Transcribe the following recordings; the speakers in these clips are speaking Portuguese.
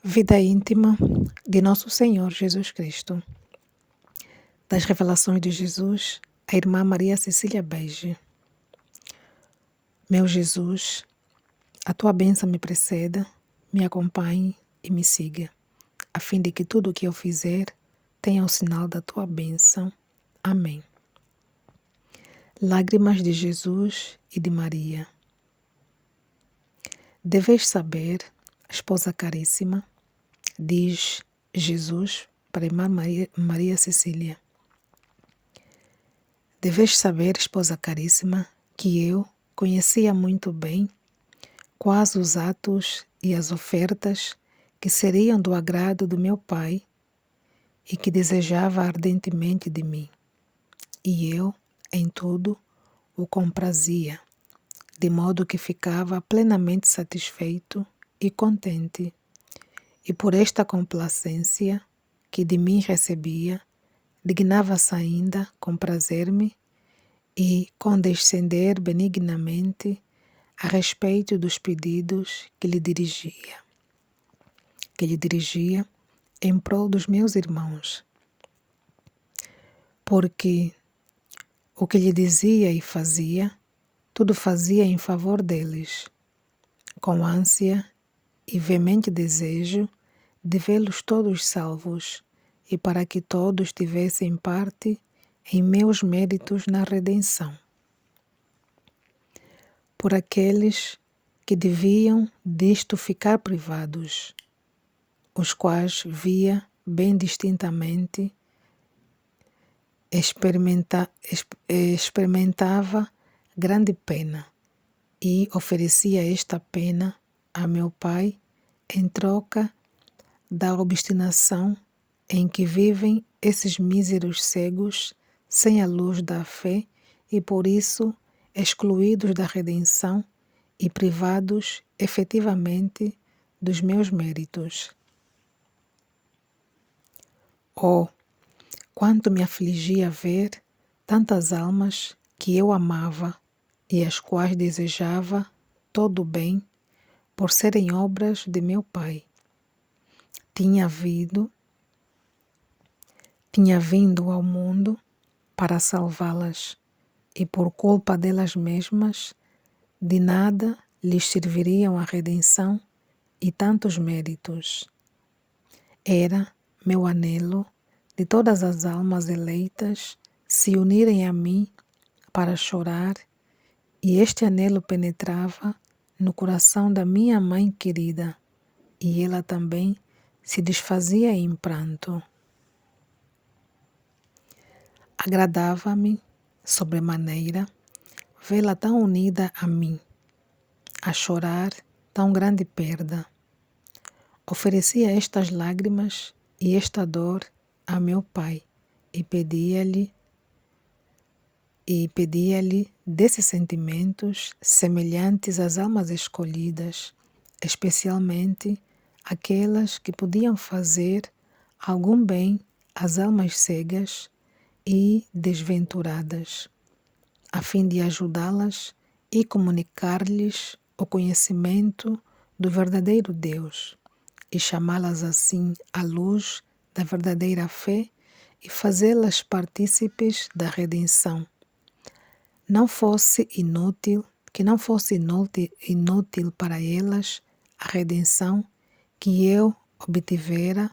Vida íntima de Nosso Senhor Jesus Cristo. Das Revelações de Jesus, a irmã Maria Cecília Beige. Meu Jesus, a tua bênção me preceda, me acompanhe e me siga, a fim de que tudo o que eu fizer tenha o sinal da tua bênção. Amém. Lágrimas de Jesus e de Maria. Deveis saber, esposa caríssima, diz Jesus para a irmã Maria Cecília. Deveis saber, esposa caríssima, que eu conhecia muito bem quais os atos e as ofertas que seriam do agrado do meu Pai e que desejava ardentemente de mim. E eu, em tudo, o comprazia, de modo que ficava plenamente satisfeito e contente. E por esta complacência que de mim recebia, dignava-se ainda comprazer-me e condescender benignamente a respeito dos pedidos que lhe dirigia em prol dos meus irmãos. Porque o que lhe dizia e fazia, tudo fazia em favor deles, com ânsia e veemente desejo de vê-los todos salvos e para que todos tivessem parte em meus méritos na redenção. Por aqueles que deviam disto ficar privados, os quais via bem distintamente, experimentava grande pena e oferecia esta pena a meu Pai em troca da obstinação em que vivem esses míseros cegos sem a luz da fé e por isso excluídos da redenção e privados efetivamente dos meus méritos. Oh, quanto me afligia ver tantas almas que eu amava e as quais desejava todo o bem por serem obras de meu Pai. Tinha vindo ao mundo para salvá-las e por culpa delas mesmas de nada lhes serviriam a redenção e tantos méritos. Era meu anelo de todas as almas eleitas se unirem a mim para chorar, e este anelo penetrava no coração da minha mãe querida, e ela também se desfazia em pranto. Agradava-me, sobremaneira, vê-la tão unida a mim, a chorar tão grande perda. Oferecia estas lágrimas e esta dor a meu Pai e pedia-lhe desses sentimentos semelhantes às almas escolhidas, especialmente aquelas que podiam fazer algum bem às almas cegas e desventuradas, a fim de ajudá-las e comunicar-lhes o conhecimento do verdadeiro Deus e chamá-las assim à luz da verdadeira fé e fazê-las partícipes da redenção. Que não fosse inútil para elas a redenção que eu obtivera,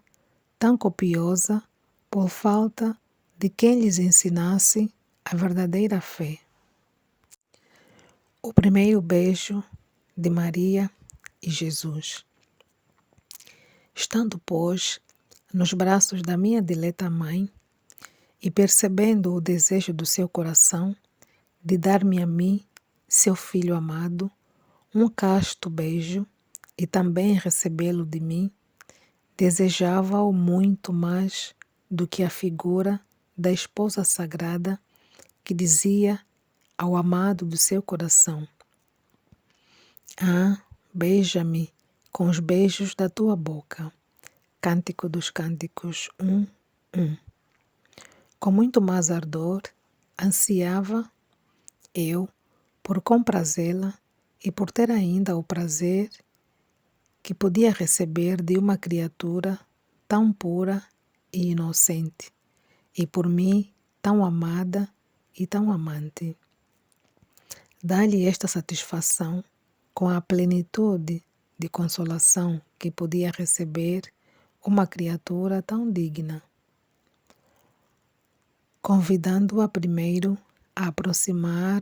tão copiosa, por falta de quem lhes ensinasse a verdadeira fé. O primeiro beijo de Maria e Jesus. Estando, pois, nos braços da minha dileta mãe e percebendo o desejo do seu coração de dar-me a mim, seu filho amado, um casto beijo e também recebê-lo de mim, desejava-o muito mais do que a figura da esposa sagrada que dizia ao amado do seu coração: Ah, beija-me com os beijos da tua boca. Cântico dos Cânticos 1:1. Com muito mais ardor, ansiava eu por comprazê-la e por ter ainda o prazer que podia receber de uma criatura tão pura e inocente, e por mim tão amada e tão amante. Dá-lhe esta satisfação com a plenitude de consolação que podia receber uma criatura tão digna, convidando-a primeiro a aproximar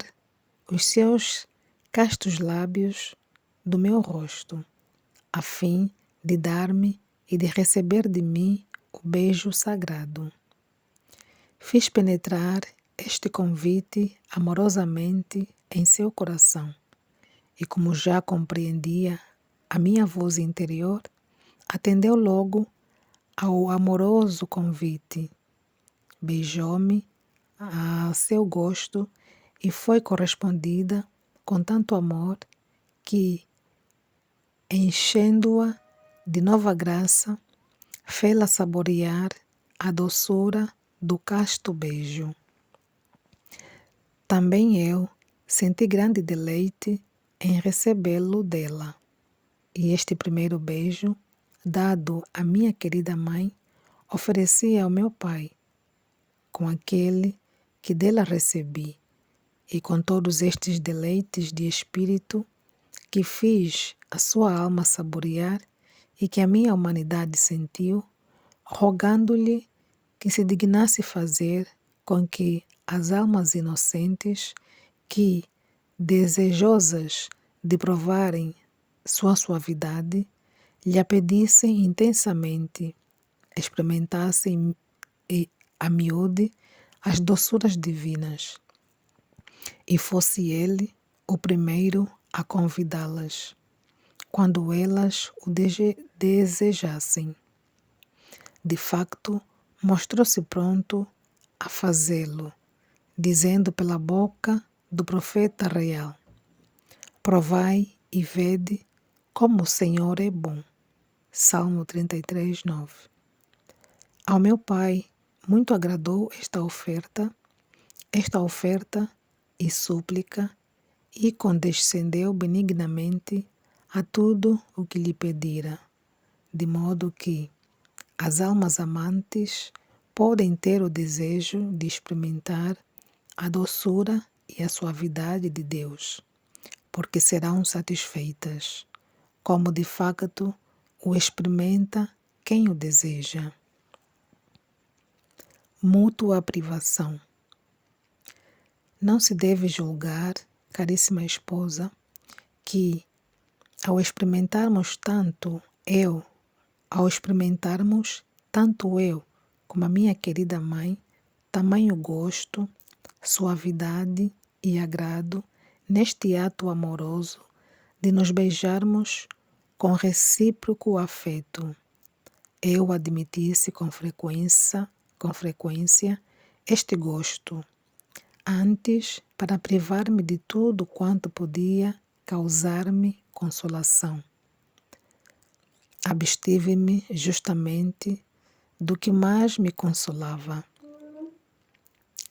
os seus castos lábios do meu rosto, a fim de dar-me e de receber de mim o beijo sagrado. Fiz penetrar este convite amorosamente em seu coração, e como já compreendia a minha voz interior, atendeu logo ao amoroso convite, beijou-me a seu gosto e foi correspondida com tanto amor que, enchendo-a de nova graça, fê-la saborear a doçura do casto beijo. Também eu senti grande deleite em recebê-lo dela, e este primeiro beijo, dado à minha querida mãe, ofereci ao meu pai, com aquele que dela recebi, e com todos estes deleites de espírito que fiz a sua alma saborear e que a minha humanidade sentiu, rogando-lhe que se dignasse fazer com que as almas inocentes que, desejosas de provarem sua suavidade, lhe a pedissem intensamente, experimentassem a miúde as doçuras divinas, e fosse ele o primeiro a convidá-las, quando elas o desejassem. De facto, mostrou-se pronto a fazê-lo, dizendo pela boca do profeta real: provai e vede como o Senhor é bom. Salmo 33, 9. Ao meu pai muito agradou esta oferta e súplica, e condescendeu benignamente a tudo o que lhe pedira, de modo que as almas amantes podem ter o desejo de experimentar a doçura e a suavidade de Deus, porque serão satisfeitas, como de facto o experimenta quem o deseja. Mútua privação. Não se deve julgar, caríssima esposa, que ao experimentarmos tanto eu como a minha querida mãe, tamanho gosto, suavidade e agrado neste ato amoroso de nos beijarmos com recíproco afeto, eu admitisse com frequência este gosto, antes para privar-me de tudo quanto podia causar-me consolação. Abstive-me justamente do que mais me consolava.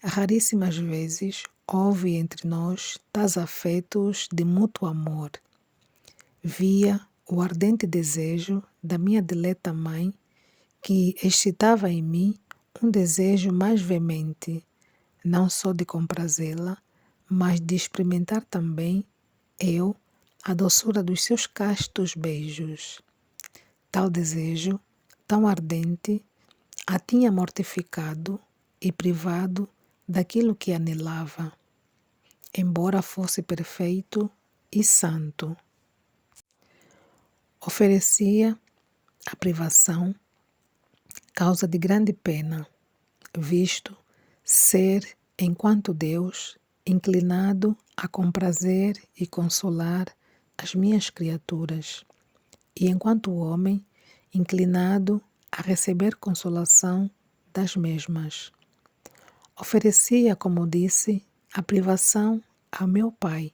Raríssimas vezes houve entre nós tais afetos de mútuo amor. Via o ardente desejo da minha dileta mãe, que excitava em mim um desejo mais veemente, não só de comprazê-la, mas de experimentar também eu a doçura dos seus castos beijos. Tal desejo, tão ardente, a tinha mortificado e privado daquilo que anelava, embora fosse perfeito e santo. Oferecia a privação causa de grande pena, visto ser, enquanto Deus, inclinado a comprazer e consolar as minhas criaturas, e enquanto homem, inclinado a receber consolação das mesmas. Oferecia, como disse, a privação ao meu pai,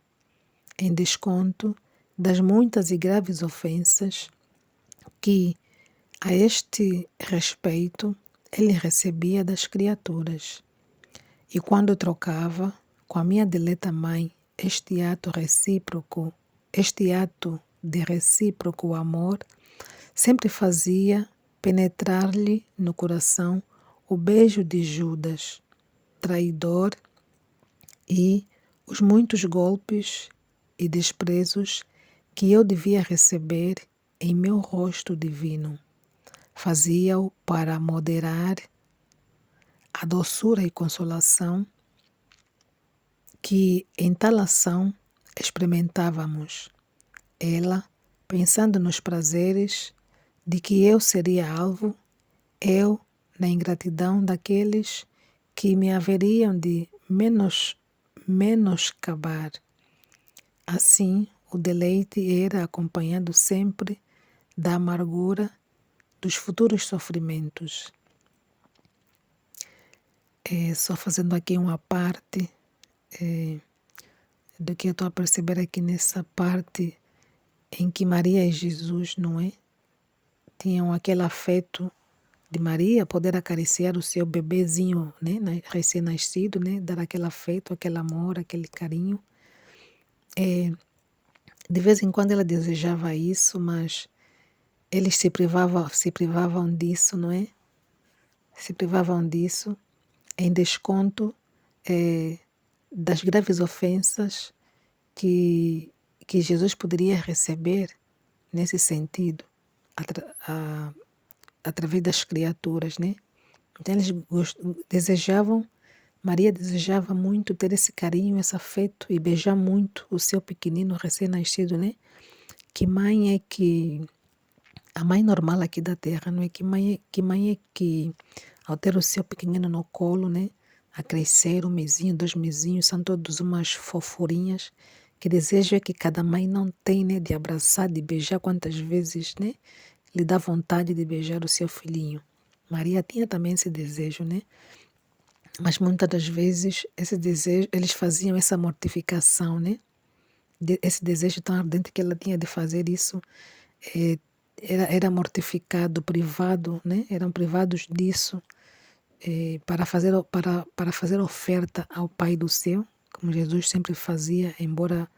em desconto das muitas e graves ofensas que, a este respeito, ele recebia das criaturas. E quando trocava com a minha dileta mãe este ato de recíproco amor, sempre fazia penetrar-lhe no coração o beijo de Judas, traidor, e os muitos golpes e desprezos que eu devia receber em meu rosto divino. Fazia-o para moderar a doçura e consolação que em tal ação experimentávamos. Ela, pensando nos prazeres de que eu seria alvo, eu, na ingratidão daqueles que me haveriam de menoscabar. Assim, o deleite era acompanhado sempre da amargura dos futuros sofrimentos. Só fazendo aqui uma parte do que eu estou a perceber aqui nessa parte em que Maria e Jesus, não é? Tinham aquele afeto de Maria, poder acariciar o seu bebezinho, né, recém-nascido, né, dar aquele afeto, aquele amor, aquele carinho. De vez em quando ela desejava isso, mas eles se privavam disso, não é? Se privavam disso em desconto das graves ofensas que Jesus poderia receber nesse sentido, através das criaturas, né? Então eles desejavam, Maria desejava muito ter esse carinho, esse afeto e beijar muito o seu pequenino recém-nascido, né? Que mãe é que, a mãe normal aqui da terra, não é? Que mãe é que, ao ter o seu pequenino no colo, né? A crescer, um mesinho, 2 mesinhos, são todos umas fofurinhas, que desejo é que cada mãe não tem, né? De abraçar, de beijar quantas vezes, né? Lhe dá vontade de beijar o seu filhinho. Maria tinha também esse desejo, né? Mas muitas das vezes esse desejo, eles faziam essa mortificação, né? Esse desejo tão ardente que ela tinha de fazer isso, era mortificado, privado, né? Eram privados disso para fazer oferta ao Pai do céu, como Jesus sempre fazia, embora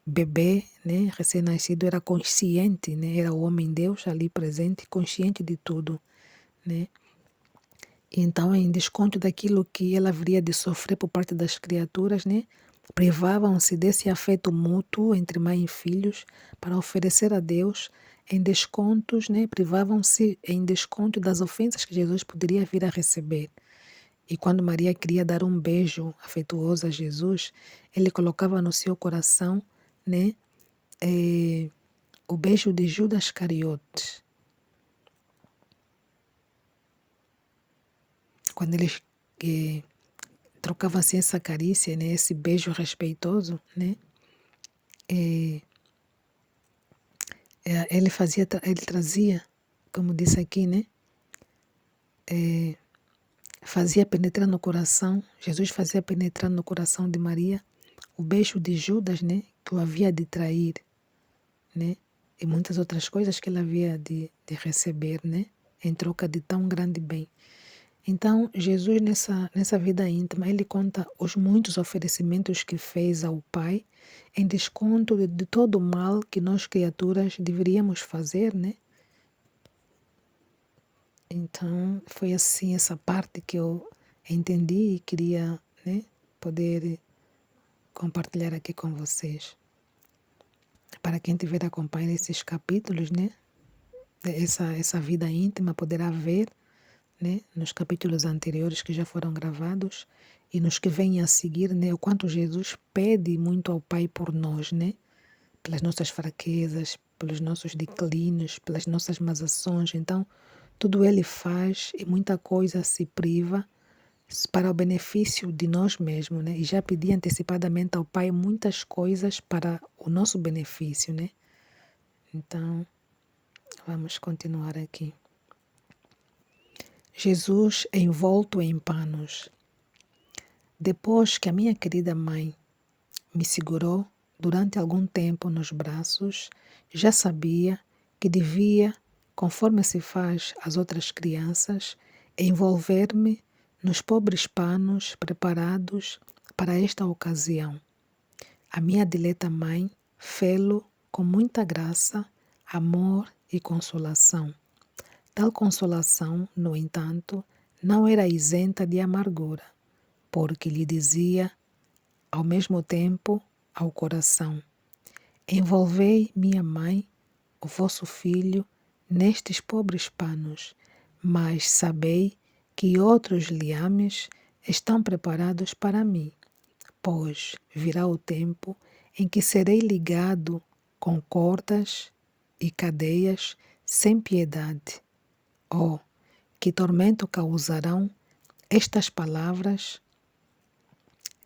bebê, né? Recém-nascido, era consciente, né? Era o homem-deus ali presente, consciente de tudo, né? Então, em desconto daquilo que ela haveria de sofrer por parte das criaturas, né? Privavam-se desse afeto mútuo entre mãe e filhos para oferecer a Deus em descontos, né? Privavam-se em desconto das ofensas que Jesus poderia vir a receber. E quando Maria queria dar um beijo afetuoso a Jesus, ele colocava no seu coração, né? O beijo de Judas Iscariotes. Quando eles trocavam assim essa carícia, né? Esse beijo respeitoso, né? Ele trazia, como disse aqui, né? Fazia penetrar no coração, Jesus fazia penetrar no coração de Maria o beijo de Judas, né? Que o havia de trair, né? E muitas outras coisas que ele havia de receber, né? Em troca de tão grande bem. Então, Jesus, nessa vida íntima, ele conta os muitos oferecimentos que fez ao Pai, em desconto de todo o mal que nós, criaturas, deveríamos fazer, né? Então, foi assim essa parte que eu entendi e queria, né, poder compartilhar aqui com vocês. Para quem tiver acompanhando esses capítulos, né, essa vida íntima, poderá ver, né, nos capítulos anteriores que já foram gravados e nos que vêm a seguir, né, o quanto Jesus pede muito ao Pai por nós, né, pelas nossas fraquezas, pelos nossos declínios, pelas nossas más ações. Então, tudo ele faz e muita coisa se priva para o benefício de nós mesmos, né? E já pedi antecipadamente ao Pai muitas coisas para o nosso benefício, né? Então, vamos continuar aqui. Jesus envolto em panos. Depois que a minha querida mãe me segurou durante algum tempo nos braços, já sabia que devia, conforme se faz às outras crianças, envolver-me nos pobres panos preparados para esta ocasião. A minha dileta mãe fê-lo com muita graça, amor e consolação. Tal consolação, no entanto, não era isenta de amargura, porque lhe dizia, ao mesmo tempo, ao coração: envolvei, minha mãe, o vosso filho, nestes pobres panos, mas sabei que outros liames estão preparados para mim, pois virá o tempo em que serei ligado com cordas e cadeias sem piedade. Oh, que tormento causarão estas palavras,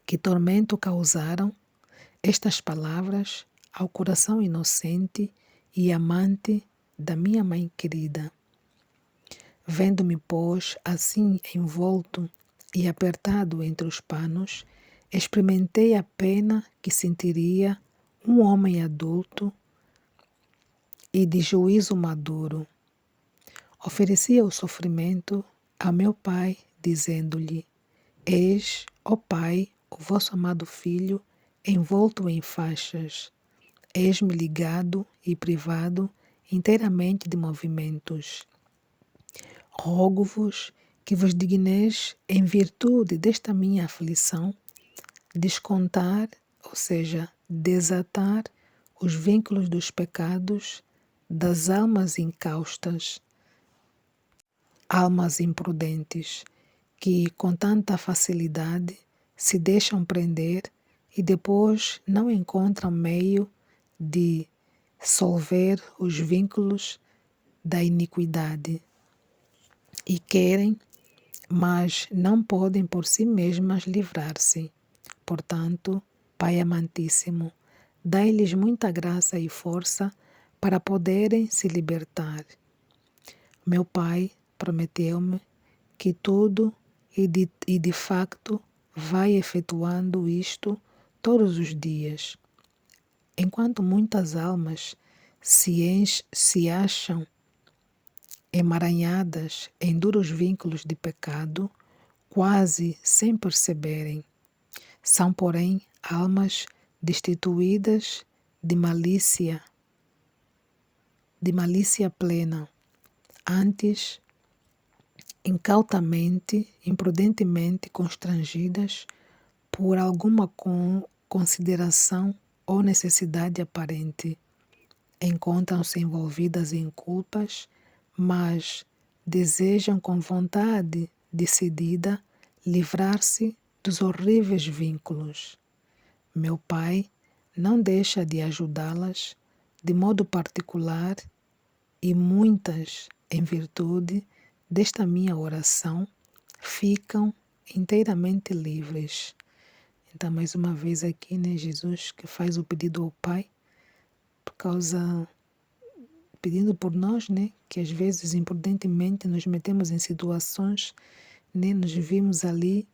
que tormento causaram estas palavras ao coração inocente e amante da minha mãe querida. Vendo-me, pois, assim envolto e apertado entre os panos, experimentei a pena que sentiria um homem adulto e de juízo maduro. Oferecia o sofrimento a meu pai, dizendo-lhe: eis, ó Pai, o vosso amado filho, envolto em faixas. Eis-me ligado e privado inteiramente de movimentos. Rogo-vos que vos digneis, em virtude desta minha aflição, descontar, ou seja, desatar os vínculos dos pecados das almas incaustas, almas imprudentes, que com tanta facilidade se deixam prender e depois não encontram meio de solver os vínculos da iniquidade e querem, mas não podem por si mesmas livrar-se. Portanto, Pai amantíssimo, dai-lhes muita graça e força para poderem se libertar. Meu Pai prometeu-me que tudo e de facto vai efetuando isto todos os dias. Enquanto muitas almas se acham emaranhadas em duros vínculos de pecado, quase sem perceberem, são, porém, almas destituídas de malícia plena. Antes, incautamente, imprudentemente constrangidas por alguma consideração ou necessidade aparente, encontram-se envolvidas em culpas, mas desejam com vontade decidida livrar-se dos horríveis vínculos. Meu Pai não deixa de ajudá-las de modo particular e muitas, em virtude desta minha oração, ficam inteiramente livres. Então, mais uma vez aqui, né, Jesus que faz o pedido ao Pai, pedindo por nós, né, que às vezes imprudentemente nos metemos em situações, né, nos vimos ali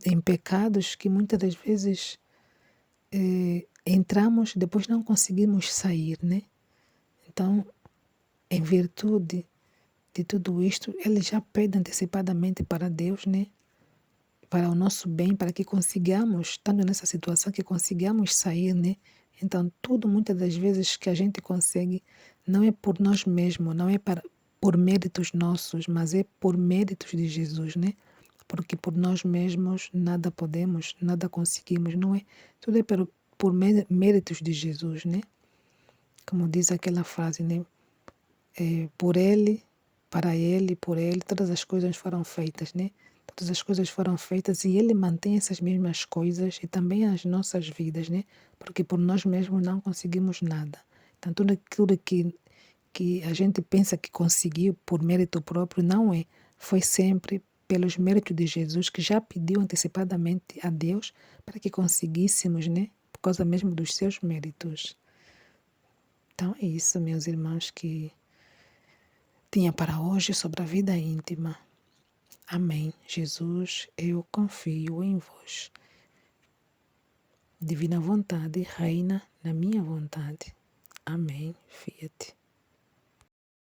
em pecados que muitas das vezes entramos, depois não conseguimos sair, né? Então, em virtude de tudo isto, ele já pede antecipadamente para Deus, né? Para o nosso bem, para que consigamos, estando nessa situação, que consigamos sair, né? Então, tudo muitas das vezes que a gente consegue, não é por nós mesmos, não é por méritos nossos, mas é por méritos de Jesus, né? Porque por nós mesmos nada podemos, nada conseguimos, não é? Tudo é por méritos de Jesus, né? Como diz aquela frase, né? Por Ele, para Ele, por Ele, todas as coisas foram feitas, né? Todas as coisas foram feitas e Ele mantém essas mesmas coisas e também as nossas vidas, né? Porque por nós mesmos não conseguimos nada. Então, tudo aquilo que a gente pensa que conseguiu por mérito próprio, não é. Foi sempre pelos méritos de Jesus, que já pediu antecipadamente a Deus para que conseguíssemos, né? Por causa mesmo dos seus méritos. Então é isso, meus irmãos, que tinha para hoje sobre a vida íntima. Amém. Jesus, eu confio em vós. Divina vontade reina na minha vontade. Amém. Fiat.